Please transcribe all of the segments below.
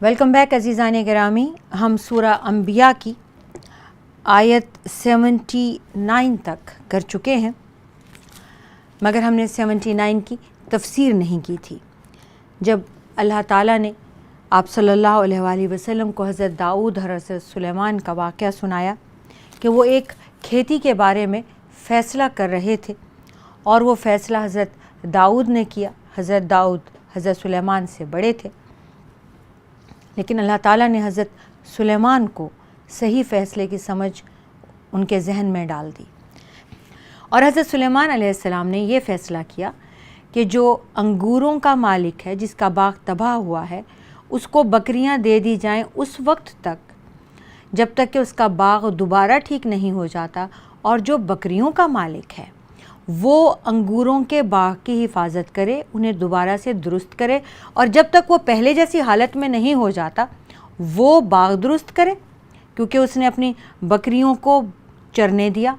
Welcome back अज़ीज़ान गिरामी। हम सूरा अंबिया की आयत 79 तक कर चुके हैं, मगर हमने 79 की तफसीर नहीं की थी। जब अल्लाह ताला ने आप सल्लल्लाहु अलैहि वसल्लम को हज़रत दाऊद और हज़रत सुलेमान का वाक़या सुनाया कि वो एक खेती के बारे में फ़ैसला कर रहे थे और वो फ़ैसला हज़रत दाऊद ने किया। हज़रत दाऊद हज़रत सुलेमान से बड़े थे, लेकिन अल्लाह ताला ने हज़रत सुलेमान को सही फ़ैसले की समझ उनके जहन में डाल दी और हज़रत सुलेमान अलैहिस्सलाम ने ये फ़ैसला किया कि जो अंगूरों का मालिक है, जिसका बाग तबाह हुआ है, उसको बकरियां दे दी जाएं उस वक्त तक जब तक कि उसका बाग दोबारा ठीक नहीं हो जाता, और जो बकरियों का मालिक है वो अंगूरों के बाग की हिफाजत करे, उन्हें दोबारा से दुरुस्त करे, और जब तक वो पहले जैसी हालत में नहीं हो जाता वो बाग दुरुस्त करे, क्योंकि उसने अपनी बकरियों को चरने दिया,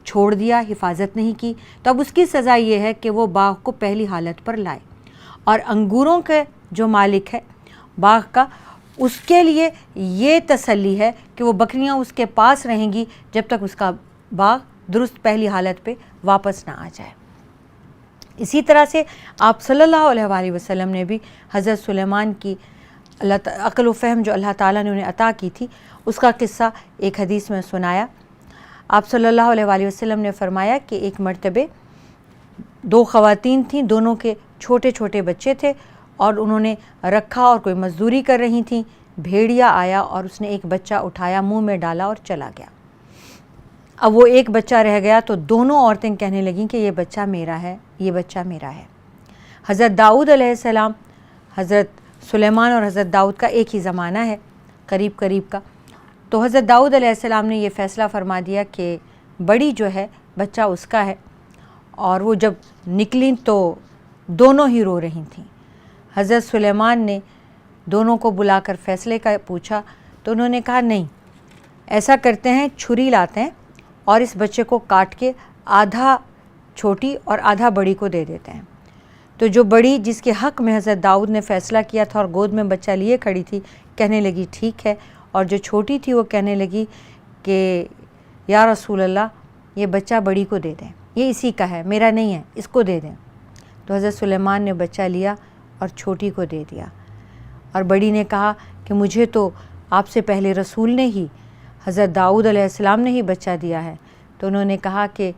छोड़ दिया, हिफाजत नहीं की। तो अब उसकी सज़ा ये है कि वो बाग को पहली हालत पर लाए, और अंगूरों के जो मालिक है बाग का, उसके लिए ये तसल्ली है कि वो बकरियां उसके पास रहेंगी जब तक उसका बाग दुरुस्त पहली हालत पे वापस ना आ जाए। इसी तरह से आप सल्लल्लाहु अलैहि वसल्लम ने भी हज़रत सुलेमान की अक़ल व फ़हम जो अल्लाह ताला ने उन्हें अता की थी, उसका किस्सा एक हदीस में सुनाया। आप सल्लल्लाहु अलैहि वसल्लम ने फरमाया कि एक मर्तबे दो ख़वातीन थीं, दोनों के छोटे छोटे बच्चे थे और उन्होंने रखा और कोई मज़दूरी कर रही थीं। भेड़िया आया और उसने एक बच्चा उठाया, मुंह में डाला और चला गया। अब वो एक बच्चा रह गया तो दोनों औरतें कहने लगीं कि ये बच्चा मेरा है, ये बच्चा मेरा है। हज़रत दाऊद अलैहिस्सलाम, हज़रत सुलेमान और हज़रत दाऊद का एक ही ज़माना है, करीब करीब का। तो हज़रत दाऊद अलैहिस्सलाम ने ये फ़ैसला फरमा दिया कि बड़ी जो है बच्चा उसका है, और वो जब निकली तो दोनों ही रो रही थीं। हज़रत सुलेमान ने दोनों को बुलाकर फ़ैसले का पूछा तो उन्होंने कहा, नहीं, ऐसा करते हैं, छुरी लाते हैं और इस बच्चे को काट के आधा छोटी और आधा बड़ी को दे देते हैं। तो जो बड़ी, जिसके हक़ में हज़रत दाऊद ने फ़ैसला किया था और गोद में बच्चा लिए खड़ी थी, कहने लगी ठीक है, और जो छोटी थी वो कहने लगी कि या रसूल अल्लाह, ये बच्चा बड़ी को दे दें, ये इसी का है, मेरा नहीं है, इसको दे दें। तो हज़रत सुलेमान ने बच्चा लिया और छोटी को दे दिया, और बड़ी ने कहा कि मुझे तो आपसे पहले रसूल ने ही, हज़रत दाऊद अलैहिस्सलाम ने ही बच्चा दिया है। तो उन्होंने कहा कि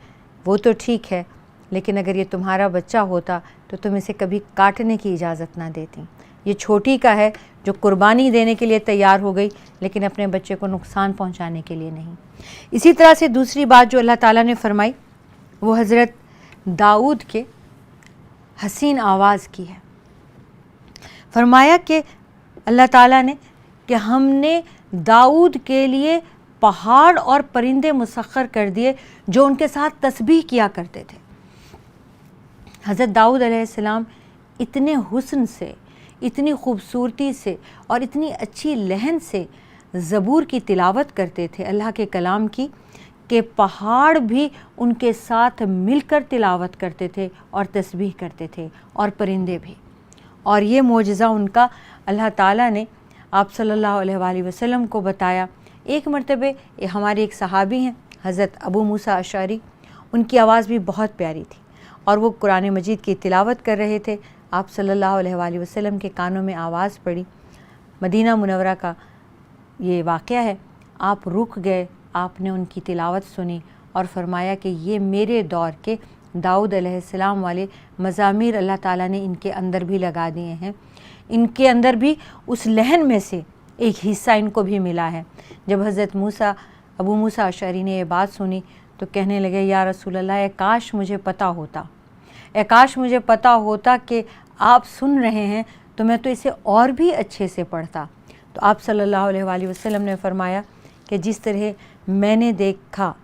वो तो ठीक है, लेकिन अगर ये तुम्हारा बच्चा होता तो तुम इसे कभी काटने की इजाज़त ना देती। ये छोटी का है जो कुर्बानी देने के लिए तैयार हो गई, लेकिन अपने बच्चे को नुकसान पहुंचाने के लिए नहीं। इसी तरह से दूसरी बात जो अल्लाह ताला ने फरमाई वो हज़रत दाऊद के हसीन आवाज़ की है। फरमाया कि अल्लाह ताला ने कि हमने दाऊद के लिए पहाड़ और परिंदे मुसख्खर कर दिए जो उनके साथ तस्बीह किया करते थे। हज़रत दाऊद अलैहिस्सलाम इतने हुस्न से, इतनी खूबसूरती से और इतनी अच्छी लहन से ज़बूर की तिलावत करते थे, अल्लाह के कलाम की, कि पहाड़ भी उनके साथ मिलकर तिलावत करते थे और तस्बीह करते थे, और परिंदे भी। और ये मोजज़ा उनका अल्लाह ताला ने आप सल्लल्लाहु अलैहि वसल्लम को बताया। एक मरतबे हमारे एक सहाबी हैं हज़रत अबू मूसा अशअरी, उनकी आवाज़ भी बहुत प्यारी थी और वो कुरान मजीद की तिलावत कर रहे थे। आप सल्लल्लाहु अलैहि वसल्लम के कानों में आवाज़ पड़ी। मदीना मुनव्वरा का ये वाक़या है। आप रुक गए, आपने उनकी तिलावत सुनी और फरमाया कि ये मेरे दौर के दाऊद अलैहिस्सलाम वाले मज़ामीर अल्लाह ताला ने इनके अंदर भी लगा दिए हैं। इनके अंदर भी उस लहन में से एक हिस्सा इनको भी मिला है। जब हज़रत अबू मूसा अशअरी ने ये बात सुनी तो कहने लगे, या रसूल अल्लाह, काश मुझे पता होता, काश मुझे पता होता कि आप सुन रहे हैं तो मैं तो इसे और भी अच्छे से पढ़ता। तो आप सल्लल्लाहु अलैहि वसल्लम ने फरमाया कि जिस तरह मैंने देखा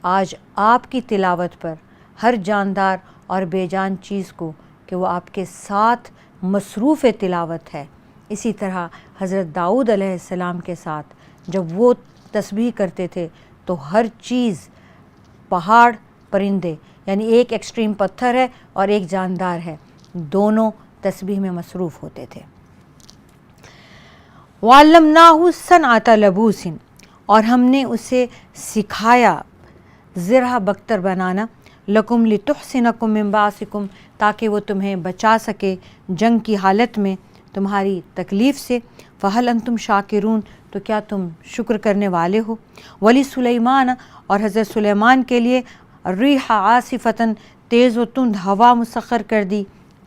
आज आपकी तिलावत पर हर जानदार और बेजान चीज़ को कि वो आपके साथ मसरूफ़ तिलावत है, इसी तरह हज़रत दाऊद अलैहिस्सलाम के साथ जब वो तस्बीह करते थे तो हर चीज़, पहाड़, परिंदे, यानी एक एक्सट्रीम पत्थर है और एक जानदार है, दोनों तस्बीह में मसरूफ़ होते थे। وَعَلَّمْنَاهُ صَنْعَةَ لَبُوسٍ، اور ہم نے اسے سکھایا زرہ بختر بنانا، لکم لتحسنکم من باسکم، تاکہ وہ تمہیں بچا سکے جنگ کی حالت میں تمہاری تکلیف سے، فہل انتم شاکرون، تو کیا تم شکر کرنے والے ہو۔ ولی سلیمان، اور حضرت سلیمان کے لیے الریح عاصفتاً، تیز و تند ہوا مسخر کر دی،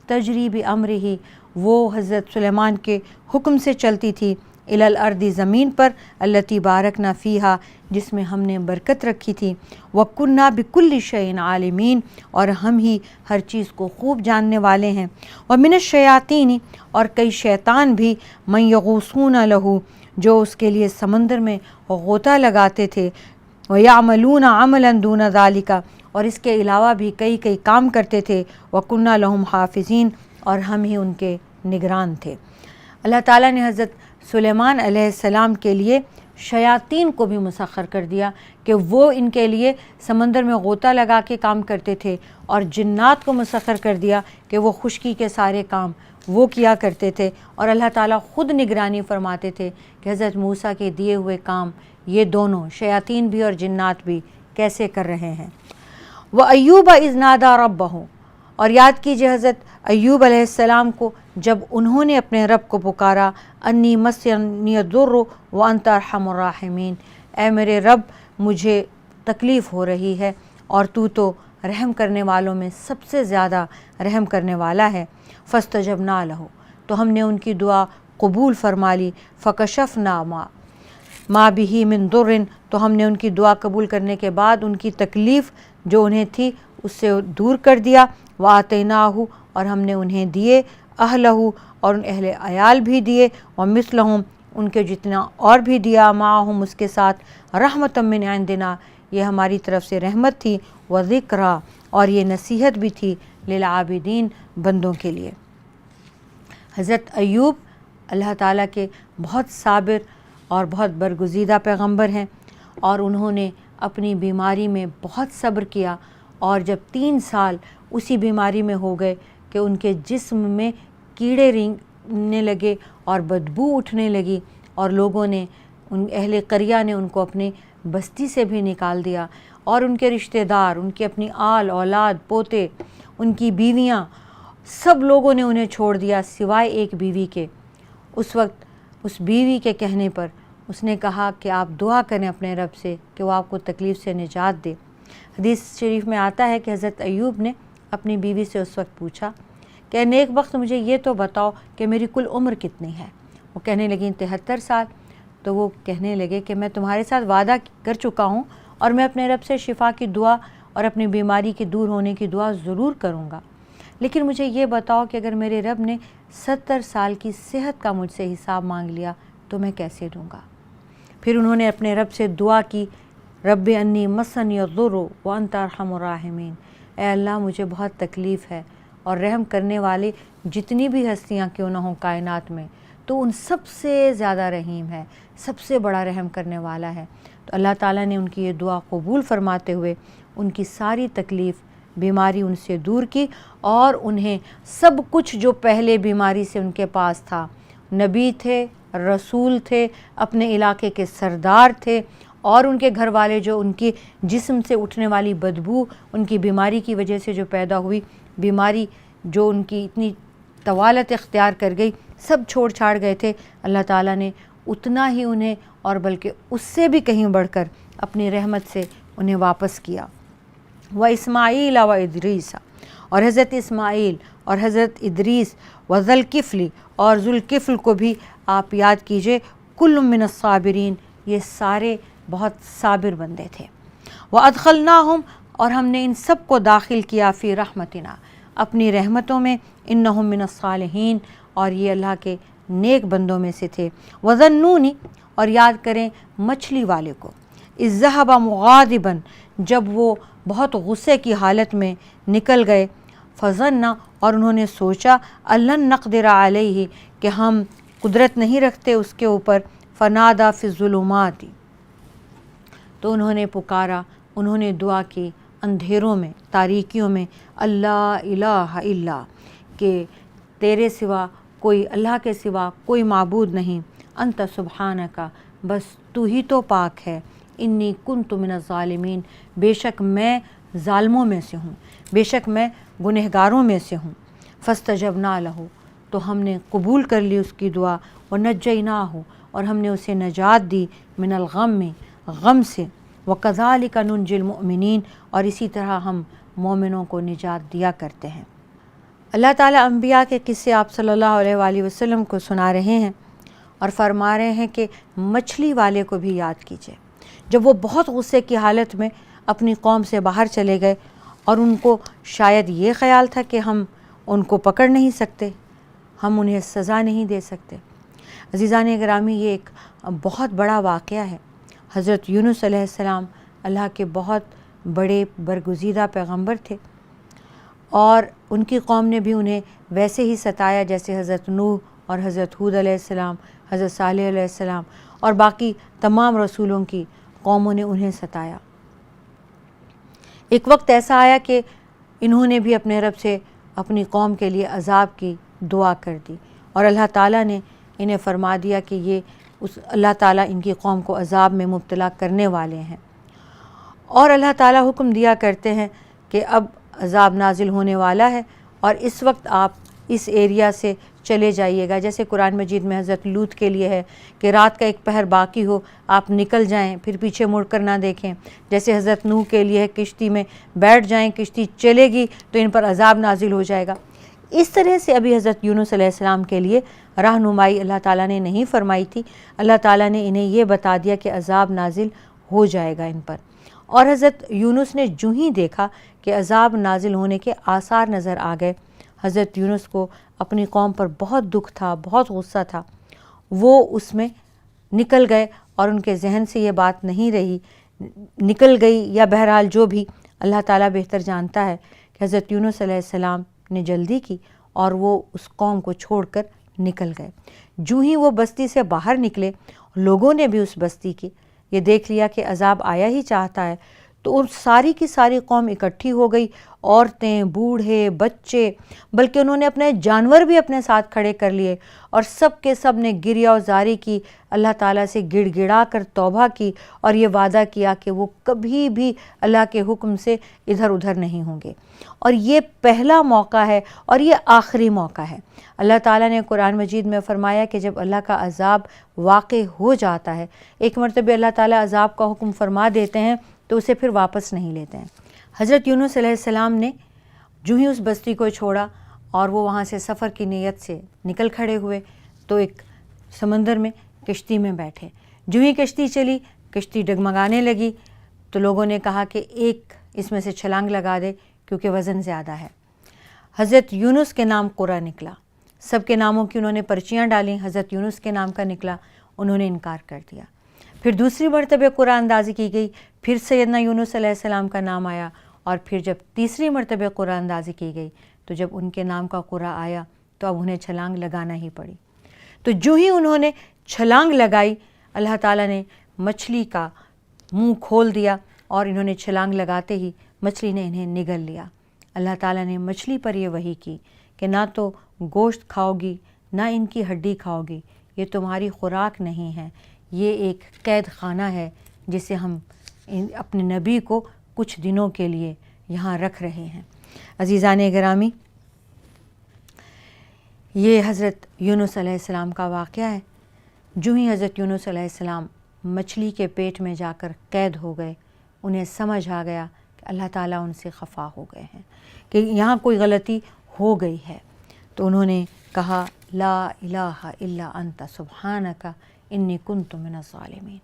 تجری بامرہ، وہ حضرت سلیمان کے حکم سے چلتی تھی، الی الارض، زمین پر، التی بارکنا فیہا، جس میں ہم نے برکت رکھی تھی، وکنا بکل شیء عالمین، اور ہم ہی ہر چیز کو خوب جاننے والے ہیں، ومن الشیاطین، اور کئی شیطان بھی، من یغوصون لہ، جو اس کے لیے سمندر میں غوطہ لگاتے تھے، ویعملون عملا دون ذالک، اور اس کے علاوہ بھی کئی کئی کام کرتے تھے، وکنا لہم حافظین، اور ہم ہی ان کے نگران تھے۔ اللہ تعالیٰ نے حضرت سلیمان علیہ السلام کے لیے شیاطین کو بھی مسخر کر دیا کہ وہ ان کے لیے سمندر میں غوطہ لگا کے کام کرتے تھے، اور جنات کو مسخر کر دیا کہ وہ خشکی کے سارے کام وہ کیا کرتے تھے، اور اللہ تعالیٰ خود نگرانی فرماتے تھے کہ حضرت موسیٰ کے دیے ہوئے کام یہ دونوں شیاطین بھی اور جنات بھی کیسے کر رہے ہیں۔ وَأَيُّوبَ إِذْ نَادَى رَبَّهُ، اور یاد کیجئے حضرت ایوب علیہ السلام کو جب انہوں نے اپنے رب کو پکارا، انی مسنی الضر وانت ارحم الراحمین، اے میرے رب مجھے تکلیف ہو رہی ہے اور تو رحم کرنے والوں میں سب سے زیادہ رحم کرنے والا ہے۔ فاستجبنا لہ، تو ہم نے ان کی دعا قبول فرما لی، فکشفنا ما بہ من ضر، تو ہم نے ان کی دعا قبول کرنے کے بعد ان کی تکلیف جو انہیں تھی اس سے دور کر دیا، وآتیناہ، اور ہم نے انہیں دیے، اہلہ، اور اہل عیال بھی دیے، ومثلہم، ان کے جتنا اور بھی دیا، معہم، اس کے ساتھ، رحمۃ من عندنا، یہ ہماری طرف سے رحمت تھی، وذکریٰ، اور یہ نصیحت بھی تھی، للعابدین، بندوں کے لیے۔ حضرت ایوب اللہ تعالیٰ کے بہت صابر اور بہت برگزیدہ پیغمبر ہیں، اور انہوں نے اپنی بیماری میں بہت صبر کیا، اور جب 3 سال اسی بیماری میں ہو گئے کہ ان کے جسم میں کیڑے رینگنے لگے اور بدبو اٹھنے لگی، اور لوگوں نے، ان اہل قریہ نے ان کو اپنے بستی سے بھی نکال دیا، اور ان کے رشتہ دار، ان کی اپنی آل اولاد، پوتے، ان کی بیویاں، سب لوگوں نے انہیں چھوڑ دیا سوائے ایک بیوی کے۔ اس وقت اس بیوی کے کہنے پر اس نے کہا کہ آپ دعا کریں اپنے رب سے کہ وہ آپ کو تکلیف سے نجات دے۔ حدیث شریف میں آتا ہے کہ حضرت ایوب نے اپنی بیوی سے اس وقت پوچھا کہ نیک وقت مجھے یہ تو بتاؤ کہ میری کل عمر کتنی ہے؟ وہ کہنے لگیں 73 سال۔ تو وہ کہنے لگے کہ میں تمہارے ساتھ وعدہ کر چکا ہوں، اور میں اپنے رب سے شفا کی دعا اور اپنی بیماری کے دور ہونے کی دعا ضرور کروں گا، لیکن مجھے یہ بتاؤ کہ اگر میرے رب نے 70 سال کی صحت کا مجھ سے حساب مانگ لیا تو میں کیسے دوں گا؟ پھر انہوں نے اپنے رب سے دعا کی، رب انی مسنی الضر وانت ارحم الراحمین، اے اللہ مجھے بہت تکلیف ہے، اور رحم کرنے والے جتنی بھی ہستیاں کیوں نہ ہوں کائنات میں، تو ان سب سے زیادہ رحیم ہے، سب سے بڑا رحم کرنے والا ہے۔ تو اللہ تعالیٰ نے ان کی یہ دعا قبول فرماتے ہوئے ان کی ساری تکلیف، بیماری ان سے دور کی، اور انہیں سب کچھ جو پہلے بیماری سے ان کے پاس تھا، نبی تھے، رسول تھے، اپنے علاقے کے سردار تھے، اور ان کے گھر والے جو ان کی جسم سے اٹھنے والی بدبو ان کی بیماری کی وجہ سے جو پیدا ہوئی، بیماری جو ان کی اتنی طوالت اختیار کر گئی، سب چھوڑ چھاڑ گئے تھے، اللہ تعالیٰ نے اتنا ہی انہیں، اور بلکہ اس سے بھی کہیں بڑھ کر اپنی رحمت سے انہیں واپس کیا۔ وَإِسْمَاعِيلَ وَإِدْرِيسَ، اور حضرت اسماعیل اور حضرت ادریس، وذوالکفل، اور ذوالکفل کو بھی آپ یاد کیجئے، کل من الصابرین، یہ سارے بہت صابر بندے تھے۔ وَأَدْخَلْنَاهُمْ، اور ہم نے ان سب کو داخل کیا، فی رحمتنا، اپنی رحمتوں میں، انہم من الصالحین، اور یہ اللہ کے نیک بندوں میں سے تھے۔ وَذَنُّونِ، اور یاد کریں مچھلی والے کو، اذ ذہب مغاضبا، جب وہ بہت غصے کی حالت میں نکل گئے، فظن، اور انہوں نے سوچا، لن نقدر علیہ، کہ ہم قدرت نہیں رکھتے اس کے اوپر، فنادا فی الظلمات، تو انہوں نے پکارا، انہوں نے دعا کی اندھیروں میں، تاریکیوں میں، اللہ الہ الا، کہ تیرے سوا کوئی، اللہ کے سوا کوئی معبود نہیں، अंत सुब्हानका, बस तू ही तो पाक है, इन्नी कुन्तु मिनज़ ज़ालिमीन, बेशक मैं ज़ालिमों में से हूँ, बेशक मैं गुनहगारों में से हूँ। फ़स्तजबना लहू, तो हमने कबूल कर ली उसकी दुआ, व नज्जयनाहु, और हमने उसे नजात दी, मिनल गम में, गम से, व कज़ालिका नुंजिल मुमिनीन, और इसी तरह हम मोमिनों को निजात दिया करते हैं। अल्लाह ताला अंबिया के किस्से आप सल्लल्लाहु अलैहि वसल्लम को सुना रहे हैं और फरमा रहे हैं कि मछली वाले को भी याद कीजिए, जब वो बहुत गुस्से की हालत में अपनी कौम से बाहर चले गए और उनको शायद ये ख़याल था कि हम उनको पकड़ नहीं सकते, हम उन्हें सज़ा नहीं दे सकते। अज़ीज़ान गिरामी, ये एक बहुत बड़ा वाक़या है। हज़रत यूनुस अलैहिस्सलाम अल्लाह के बहुत बड़े बरगुज़ीदा पैगंबर थे और उनकी कौम ने भी उन्हें वैसे ही सताया जैसे हज़रत नूह और हज़रत हूद अलैहिस्सलाम, हज़रत सालेह अलैहिस्सलाम और बाकी तमाम रसूलों की कौमों ने उन्हें सताया। एक वक्त ऐसा आया कि इन्होंने भी अपने रब से अपनी कौम के लिए अज़ाब की दुआ कर दी और अल्लाह ताला ने इन्हें फरमा दिया कि ये अल्लाह ताला इनकी कौम को अज़ाब में मुब्तला करने वाले हैं। और अल्लाह ताला हुक्म दिया करते हैं कि अब अज़ाब नाजिल होने वाला है और इस वक्त आप इस एरिया से चले जाइएगा। जैसे कुरान मजीद में हज़रत लूत के लिए है कि रात का एक पहर बाकी हो, आप निकल जाएं, फिर पीछे मुड़कर ना देखें। जैसे हज़रत नूह के लिए है किश्ती में बैठ जाएं, किश्ती चलेगी तो इन पर अज़ाब नाजिल हो जाएगा। इस तरह से अभी हज़रत यूनुस अलैहिस्सलाम के लिए रहनुमाई अल्लाह ताला ने नहीं फरमाई थी। अल्लाह ताला ने इन्हें ये बता दिया कि अज़ाब नाजिल हो जाएगा इन पर। और हज़रत यूनुस ने जूँ ही देखा कि अज़ाब नाजिल होने के आसार नज़र आ गए, हज़रत यूनुस को अपनी कौम पर बहुत दुख था, बहुत गुस्सा था। वो उसमें निकल गए और उनके जहन से ये बात नहीं रही, निकल गई या बहरहाल जो भी, अल्लाह ताला बेहतर जानता है कि हज़रत यूनुस अलैहिस्सलाम ने जल्दी की और वो उस कौम को छोड़कर निकल गए। जूँ ही वो बस्ती से बाहर निकले, लोगों ने भी उस बस्ती की ये देख लिया कि अज़ाब आया ही चाहता है, तो उन सारी की सारी कौम इकट्ठी हो गई, औरतें, बूढ़े, बच्चे, बल्कि उन्होंने अपने जानवर भी अपने साथ खड़े कर लिए और सब के सब ने गिरियाज़ारी की, अल्लाह ताला से गिड़गिड़ा कर तौबा की और ये वादा किया कि वो कभी भी अल्लाह के हुक्म से इधर उधर नहीं होंगे। और ये पहला मौका है और ये आखिरी मौका है। अल्लाह ताला ने कुरान मजीद में फ़रमाया कि जब अल्लाह का अज़ाब वाक़े हो जाता है, एक मरतबे अल्लाह ताला अज़ाब का हुक्म फरमा देते हैं तो उसे फिर वापस नहीं लेते हैं। हज़रत यूनुस अलैहिस्सलाम ने जो ही उस बस्ती को छोड़ा और वो वहाँ से सफ़र की नीयत से निकल खड़े हुए तो एक समंदर में किश्ती में बैठे। जो ही किश्ती चली, किश्ती डगमगाने लगी तो लोगों ने कहा कि एक इसमें से छलांग लगा दे क्योंकि वज़न ज़्यादा है। हज़रत यूनुस के नाम कुरा निकला, सब के नामों की उन्होंने पर्चियाँ डाली, हज़रत यूनुस के नाम का निकला, उन्होंने इनकार कर दिया। फिर दूसरी मरतबे कुरा अंदाज़ी की गई, फिर सैयदना यूनुस अलैहिस्सलाम का नाम आया और फिर जब तीसरी मरतबे कुरा अंदाज़ी की गई तो जब उनके नाम का कुरा आया तो अब उन्हें छलांग लगाना ही पड़ी। तो जो ही उन्होंने छलांग लगाई, अल्लाह ताला ने मछली का मुंह खोल दिया और इन्होंने छलांग लगाते ही मछली ने इन्हें निगल लिया। अल्लाह ताला ने मछली पर ये वही की कि ना तो गोश्त खाओगी ना इनकी हड्डी खाओगी, ये तुम्हारी खुराक नहीं है, ये एक कैद खाना है जिसे हम अपने नबी को कुछ दिनों के लिए यहाँ रख रहे हैं। अज़ीज़ान गिरामी, ये हज़रत यूनुस अलैहिस्सलाम का वाक़या है। जो ही हज़रत यूनुस अलैहिस्सलाम मछली के पेट में जाकर कैद हो गए, उन्हें समझ आ गया कि अल्लाह ताला उनसे खफा हो गए हैं, कि यहाँ कोई गलती हो गई है। तो उन्होंने कहा ला इलाहा इल्ला अंता सुब्हानका इन्नी कुन्तु मिनज़ ज़ालिमीन,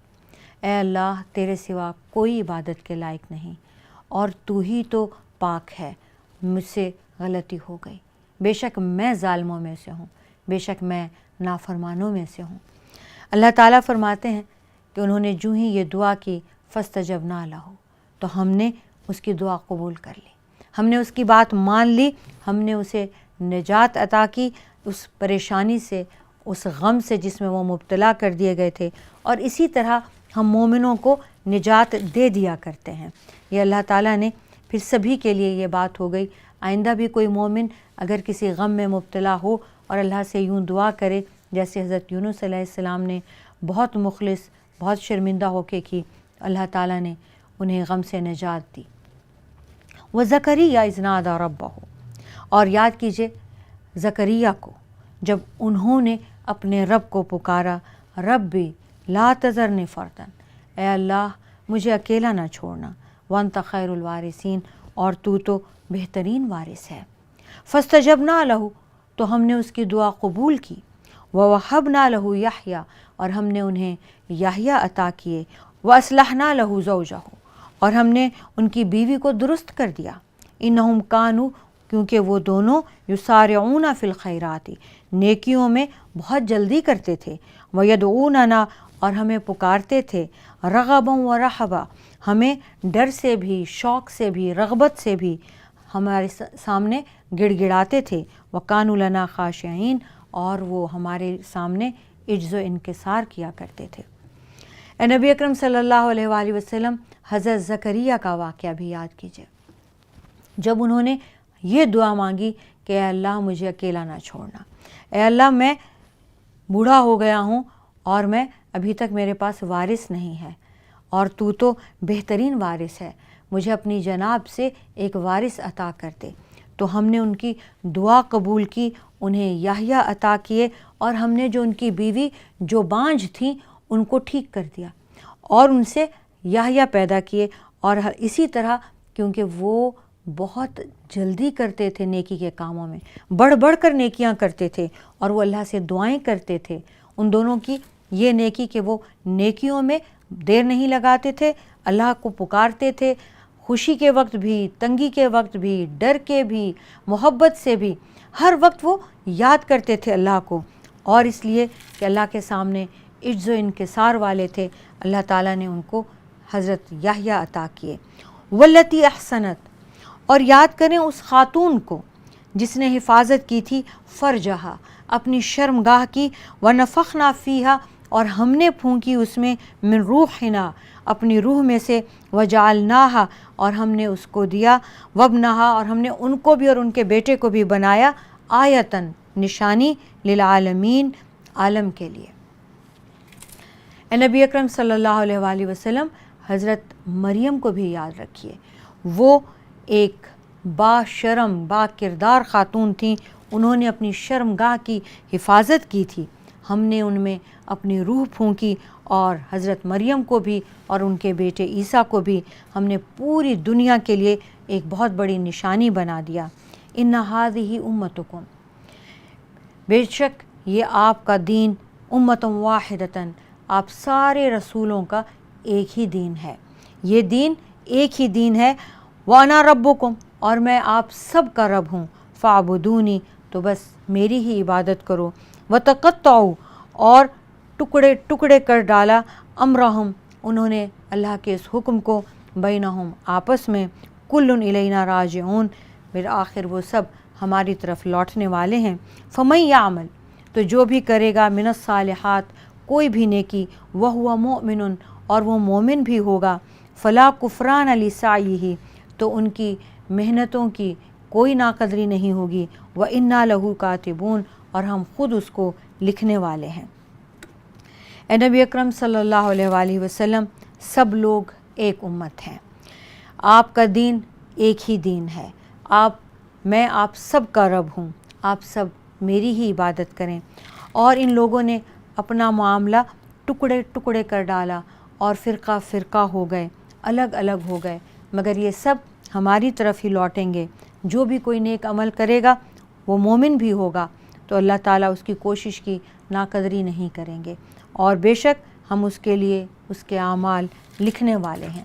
ऐ अल्लाह तेरे सिवा कोई इबादत के लायक नहीं और तू ही तो पाक है, मुझसे गलती हो गई, बेशक मैं ज़ालिमों में से हूँ, बेशक मैं नाफरमानों में से हूँ। अल्लाह ताला फरमाते हैं कि उन्होंने जो ही ये दुआ की फ़स्तजबना लहू, तो हमने उसकी दुआ कबूल कर ली, हमने उसकी बात मान ली, हमने उसे निजात अता की उस परेशानी से, उस गम से जिसमें वो मुब्तला कर दिए गए थे। और इसी तरह हम मोमिनों को निजात दे दिया करते हैं। ये अल्लाह ताला ने फिर सभी के लिए ये बात हो गई, आइंदा भी कोई मोमिन अगर किसी गम में मुब्तला हो اور اللہ سے یوں دعا کرے جیسے حضرت یونس علیہ السلام نے بہت مخلص بہت شرمندہ ہو کے کی، اللہ تعالیٰ نے انہیں غم سے نجات دی۔ وَزَكَرِيَّا إِذْ نَادَىٰ رَبَّهُ، اور یاد کیجئے زکریا کو جب انہوں نے اپنے رب کو پکارا، ربی لا تذرنی فرداً، اے اللہ مجھے اکیلا نہ چھوڑنا، وانت خیر الوارثین، اور تو بہترین وارث ہے۔ فاستجبنا لہ، تو ہم نے اس کی دعا قبول کی، ووہبنا لہ یحییٰ، اور ہم نے انہیں یحییٰ عطا کیے، واصلحنا لہ زوجہ، اور ہم نے ان کی بیوی کو درست کر دیا، انہم کانوا، کیونکہ وہ دونوں یسارعون فی الخیرات، نیکیوں میں بہت جلدی کرتے تھے، ویدعوننا، اور ہمیں پکارتے تھے، رغبا ورہبا، ہمیں ڈر سے بھی، شوق سے بھی، رغبت سے بھی ہمارے سامنے گڑ گڑاتے تھے، وکانوا لنا خاشعین، اور وہ ہمارے سامنے عجز و انکسار کیا کرتے تھے۔ اے نبی اکرم صلی اللہ علیہ وآلہ وسلم حضرت زکریا کا واقعہ بھی یاد کیجئے، جب انہوں نے یہ دعا مانگی کہ اے اللہ مجھے اکیلا نہ چھوڑنا، اے اللہ میں بوڑھا ہو گیا ہوں اور میں ابھی تک میرے پاس وارث نہیں ہے، اور تو بہترین وارث ہے، مجھے اپنی جناب سے ایک وارث عطا کر دے۔ تو ہم نے ان کی دعا قبول کی، انہیں یحییٰ عطا کیے، اور ہم نے جو ان کی بیوی جو بانجھ تھیں ان کو ٹھیک کر دیا، اور ان سے یحییٰ پیدا کیے، اور اسی طرح کیونکہ وہ بہت جلدی کرتے تھے نیکی کے کاموں میں، بڑھ بڑھ کر نیکیاں کرتے تھے، اور وہ اللہ سے دعائیں کرتے تھے، ان دونوں کی یہ نیکی کہ وہ نیکیوں میں دیر نہیں لگاتے تھے، اللہ کو پکارتے تھے، خوشی کے وقت بھی، تنگی کے وقت بھی، ڈر کے بھی، محبت سے بھی، ہر وقت وہ یاد کرتے تھے اللہ کو، اور اس لیے کہ اللہ کے سامنے عجز و انکسار والے تھے، اللہ تعالیٰ نے ان کو حضرت یحییٰ عطا کیے۔ واللتی احسنت، اور یاد کریں اس خاتون کو جس نے حفاظت کی تھی فرجہا، اپنی شرمگاہ کی، ونفخنا فیہا، اور ہم نے پھونکی اس میں، من روحنا، اپنی روح میں سے، وجعلناہا، اور ہم نے اس کو دیا، وابنہا، اور ہم نے ان کو بھی اور ان کے بیٹے کو بھی بنایا، آیتن، نشانی، للعالمین، عالم کے لیے۔ اے نبی اکرم صلی اللہ علیہ وآلہ وسلم حضرت مریم کو بھی یاد رکھیے، وہ ایک با شرم با کردار خاتون تھیں، انہوں نے اپنی شرمگاہ کی حفاظت کی تھی، ہم نے ان میں اپنی روح پھونکی، اور حضرت مریم کو بھی اور ان کے بیٹے عیسیٰ کو بھی ہم نے پوری دنیا کے لیے ایک بہت بڑی نشانی بنا دیا۔ ان ھذہ امتکم، بے شک یہ آپ کا دین، امۃ واحدۃ، آپ سارے رسولوں کا ایک ہی دین ہے، یہ دین ایک ہی دین ہے، وانا ربکم، اور میں آپ سب کا رب ہوں، فاعبدونی، تو بس میری ہی عبادت کرو، وتقطعوا، اور ٹکڑے ٹکڑے کر ڈالا، امرہم، انہوں نے اللہ کے اس حکم کو، بینہم، آپس میں، کل الینا راجعون، بالآخر وہ سب ہماری طرف لوٹنے والے ہیں، فمن یعمل، تو جو بھی کرے گا، من الصالحات، کوئی بھی نیکی، وہو مؤمن، اور وہ مومن بھی ہوگا، فلا کفران لسعیہ، تو ان کی محنتوں کی کوئی ناقدری نہیں ہوگی، وَإِنَّا لَهُ کاتبون، اور ہم خود اس کو لکھنے والے ہیں۔ اے نبی اکرم صلی اللہ علیہ وآلہ وسلم، سب لوگ ایک امت ہیں، آپ کا دین ایک ہی دین ہے، میں آپ سب کا رب ہوں، آپ سب میری ہی عبادت کریں، اور ان لوگوں نے اپنا معاملہ ٹکڑے ٹکڑے کر ڈالا، اور فرقہ فرقہ ہو گئے، الگ الگ ہو گئے، مگر یہ سب ہماری طرف ہی لوٹیں گے، جو بھی کوئی نیک عمل کرے گا وہ مومن بھی ہوگا، تو اللہ تعالیٰ اس کی کوشش کی ناقدری نہیں کریں گے، اور بے شک ہم اس کے لیے اس کے اعمال لکھنے والے ہیں۔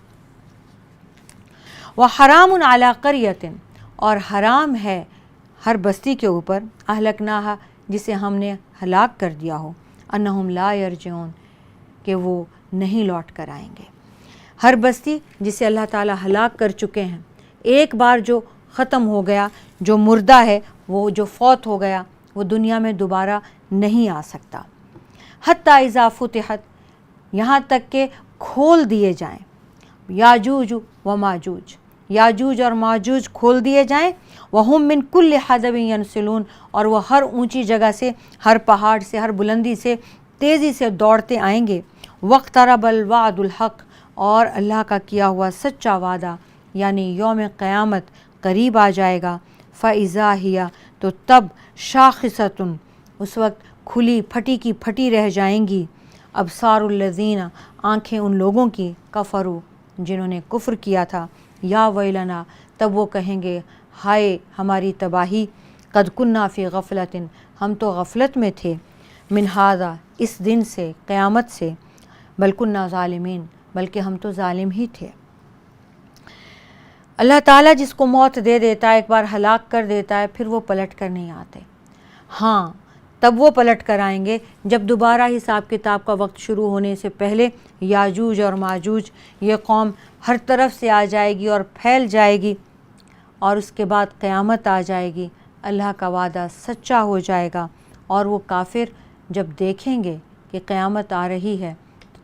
وَحَرَامٌ عَلَىٰ قَرْيَةٍ، اور حرام ہے ہر بستی کے اوپر، اہلکناہا، جسے ہم نے ہلاک کر دیا ہو، انہم لا یرجعون، کہ وہ نہیں لوٹ کر آئیں گے۔ ہر بستی جسے اللہ تعالیٰ ہلاک کر چکے ہیں، ایک بار جو ختم ہو گیا، جو مردہ ہے، وہ جو فوت ہو گیا، وہ دنیا میں دوبارہ نہیں آ سکتا۔ حتیٰ اذا فتحت، یہاں تک کہ کھول دیے جائیں، یاجوج و ماجوج، याजूज और माजूज खोल दिए जाएं, वहुम मिन कुल्ल हदबिन यनसिलून, और वो हर ऊंची जगह से, हर पहाड़ से, हर बुलंदी से तेज़ी से दौड़ते आएंगे। वक़्तरबल वादुल हक़, और अल्लाह का किया हुआ सच्चा वादा यानी यौम क़यामत करीब आ जाएगा। फ़इज़ा हिया, तो तब शाख़िसतुन, उस वक्त खुली फटी की फटी रह जाएंगी। अबसारुल्लज़ीना, आँखें उन लोगों की, कफ़रू, जिन्होंने कुफ्र किया था। या वैलना, तब वो कहेंगे हाय हमारी तबाही, क़द कुन्ना फ़ी गफ़लतिन, हम तो गफ़लत में थे, मिन हाज़ा, इस दिन से, क़यामत से, बल कुन्ना ज़ालिमीन, बल्कि हम तो ज़ालिम ही थे। अल्लाह ताला जिसको मौत दे देता है, एक बार हलाक कर देता है, फिर वो पलट कर नहीं आते। हाँ, तब वो पलट कर आएंगे जब दोबारा हिसाब किताब का वक्त शुरू होने से पहले याजूज और माजूज, ये कौम हर तरफ से आ जाएगी और फैल जाएगी, और उसके बाद क़यामत आ जाएगी। अल्लाह का वादा सच्चा हो जाएगा, और वो काफिर जब देखेंगे कि क़यामत आ रही है,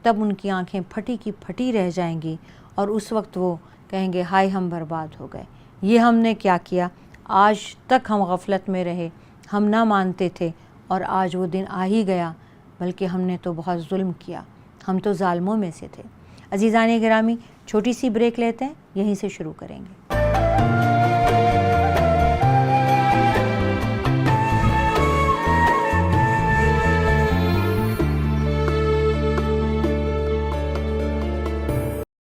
तब उनकी आंखें फटी की फटी रह जाएंगी, और उस वक्त वो कहेंगे हाय हम बर्बाद हो गए, ये हमने क्या किया, आज तक हम गफ़लत में रहे, हम ना मानते थे, और आज वो दिन आ ही गया, बल्कि हमने तो बहुत जुल्म किया, हम तो ज़ालिमों में से थे। अज़ीज़ान गिरामी, छोटी सी ब्रेक लेते हैं, यहीं से शुरू करेंगे।